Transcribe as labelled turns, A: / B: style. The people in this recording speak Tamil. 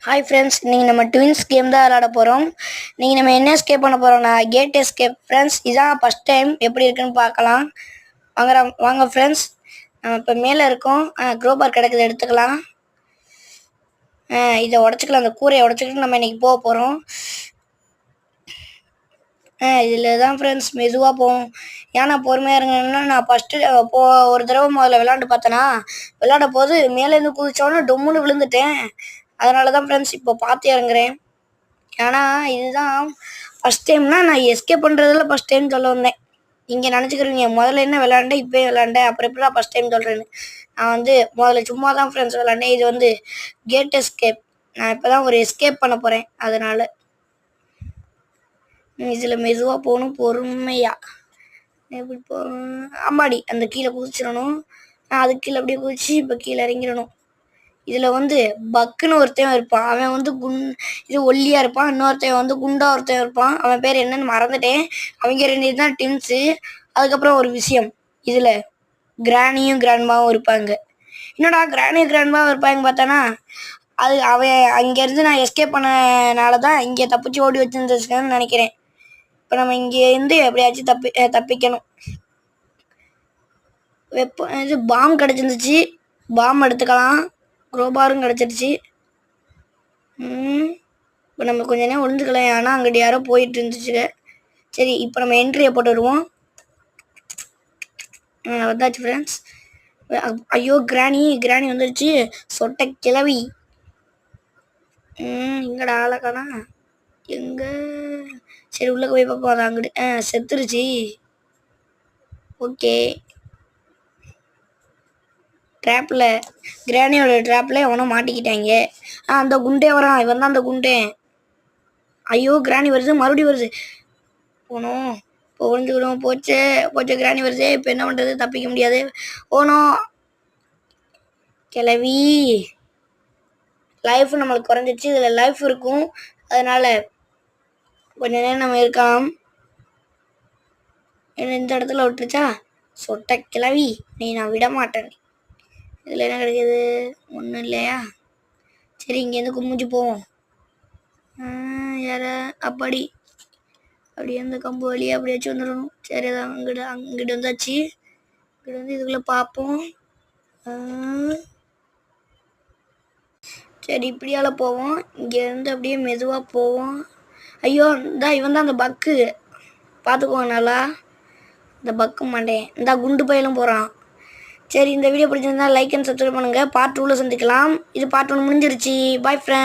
A: ஹாய் ஃப்ரெண்ட்ஸ், நீங்கள் நம்ம ட்வின்ஸ் கேம் தான் விளாட போகிறோம். நீங்கள் நம்ம என்ன எஸ்கேப் பண்ண போகிறோம்னா கேட் எஸ்கேப் ஃப்ரெண்ட்ஸ். இதான் ஃபஸ்ட் டைம், எப்படி இருக்குன்னு பார்க்கலாம். வாங்க ஃப்ரெண்ட்ஸ். நம்ம இப்போ மேலே இருக்கோம். க்ரோபார் கிடக்குது, எடுத்துக்கலாம். இதை உடச்சிக்கலாம், அந்த கூரையை உடச்சிக்கிட்டு நம்ம இன்றைக்கி போக போகிறோம். இதில் தான் ஃப்ரெண்ட்ஸ் மெதுவாக போகும். ஏன்னா பொறுமையாக இருங்கன்னா, நான் ஃபஸ்ட்டு ஒரு தடவை முதல்ல விளாண்டு பார்த்தேன்னா, விளாட போது மேலேருந்து குதிச்சோன்னே டொம்முன்னு விழுந்துட்டேன். அதனால தான் ஃப்ரெண்ட்ஸ் இப்போ பார்த்து இறங்குறேன். ஏன்னா இதுதான் ஃபஸ்ட் டைம்னா, நான் எஸ்கேப் பண்ணுறதுல ஃபஸ்ட் டைம் சொல்ல வந்தேன். நீங்கள் நினச்சிக்கிறீங்க முதல்ல என்ன விளாண்டேன், இப்போயே விளாண்டேன், அப்புறம் எப்படி தான் ஃபஸ்ட் டைம் சொல்கிறேன்னு. நான் முதல்ல சும்மா தான் ஃப்ரெண்ட்ஸ் விளாண்டேன். இது கேட் எஸ்கேப். நான் இப்போ தான் ஒரு எஸ்கேப் பண்ண போகிறேன். அதனால் இதில் மெதுவாக போகணும், பொறுமையாக. எப்படி போகணும்? அம்மாடி, அந்த கீழே குதிச்சிடணும். அதுக்கு கீழே அப்படியே குதிச்சு இப்போ கீழே இறங்கிடணும். இதில் பக்குன்னு ஒருத்தன் இருப்பான். அவன் இது ஒல்லியாக இருப்பான். இன்னொருத்தன் குண்டா ஒருத்தன் இருப்பான். அவன் பேர் என்னன்னு மறந்துட்டேன். அவங்க 2 தான் டின்ஸு. அதுக்கப்புறம் ஒரு விஷயம், இதில் கிராணியும் கிராண்ட்மாவும் இருப்பாங்க. என்னடா கிராணியும் கிராண்ட்மாவும் இருப்பாங்க பார்த்தானா, அவன் அங்கேருந்து நான் எஸ்கேப் பண்ணனால தான் இங்கே தப்பிச்சு ஓடி வச்சுருந்துச்சுன்னு நினைக்கிறேன். இப்போ நம்ம இங்கேருந்து எப்படியாச்சும் தப்பிக்கணும். இது பாம் கிடச்சிருந்துச்சு, பாம் எடுத்துக்கலாம். க்ரோபாரும் கிடச்சிருச்சு. இப்போ நம்ம கொஞ்ச நேரம் ஒளிஞ்சுக்கலாம். ஆனால் அங்கிட்ட யாரோ போயிட்டு இருந்துச்சுங்க. சரி, இப்போ நம்ம என்ட்ரியை போட்டு வருவோம். வந்தாச்சு ஃப்ரெண்ட்ஸ். ஐயோ, கிராணி வந்துருச்சு. சொட்டை கிளவி. எங்கடா ஆளக்கானா? எங்கே? சரி, உள்ளே போய் பார்ப்போம். அது அங்கிட்டு செத்துருச்சு. ஓகே. ட்ராப்பில், கிராணியோட ட்ராப்பில் எவனோ மாட்டிக்கிட்டாங்க. அந்த குண்டே வரான். இவன் தான் அந்த குண்டே. ஐயோ, கிராணி வருது, மறுபடியும் வருது. போனோம், இப்போ ஒழிஞ்சுக்கிடுவோம். போச்சு கிராணி வருது. இப்போ என்ன பண்ணுறது? தப்பிக்க முடியாது. கிளவி. லைஃப் நம்மளுக்கு குறைஞ்சிச்சு. இதில் லைஃப் இருக்கும். அதனால் கொஞ்ச நேரம் நம்ம இருக்கலாம். இந்த இடத்துல விட்டுருச்சா? சொட்டை கிளவி, நீ நான் விட மாட்டேன். இதில் என்ன கிடைக்கிது? ஒன்றும் இல்லையா? சரி, இங்கேருந்து குமிஞ்சு போவோம். யார அப்படி அந்த கம்பு வழியாக அப்படியாச்சும் வந்துடணும். சரி, அதான் அங்கிட்ட வந்தாச்சு. இங்கிட்ட இதுக்குள்ளே பார்ப்போம். சரி, இப்படியால போவோம். இங்கேருந்து அப்படியே மெதுவாக போவோம். ஐயோ, இவன் தான் அந்த பக்கு. பார்த்துக்குவோம் நல்லா. இந்த பக்கு மாட்டேன். இந்த குண்டு பையலும் போகிறான். சரி, இந்த வீடியோ பிடிச்சிருந்தா லைக் அண்ட் சப்ஸ்கிரைப் பண்ணுங்கள். பார்ட் 2ல் சந்திக்கலாம். இது பார்ட் 1 முடிஞ்சிருச்சு. பாய் ஃப்ரெண்ட்.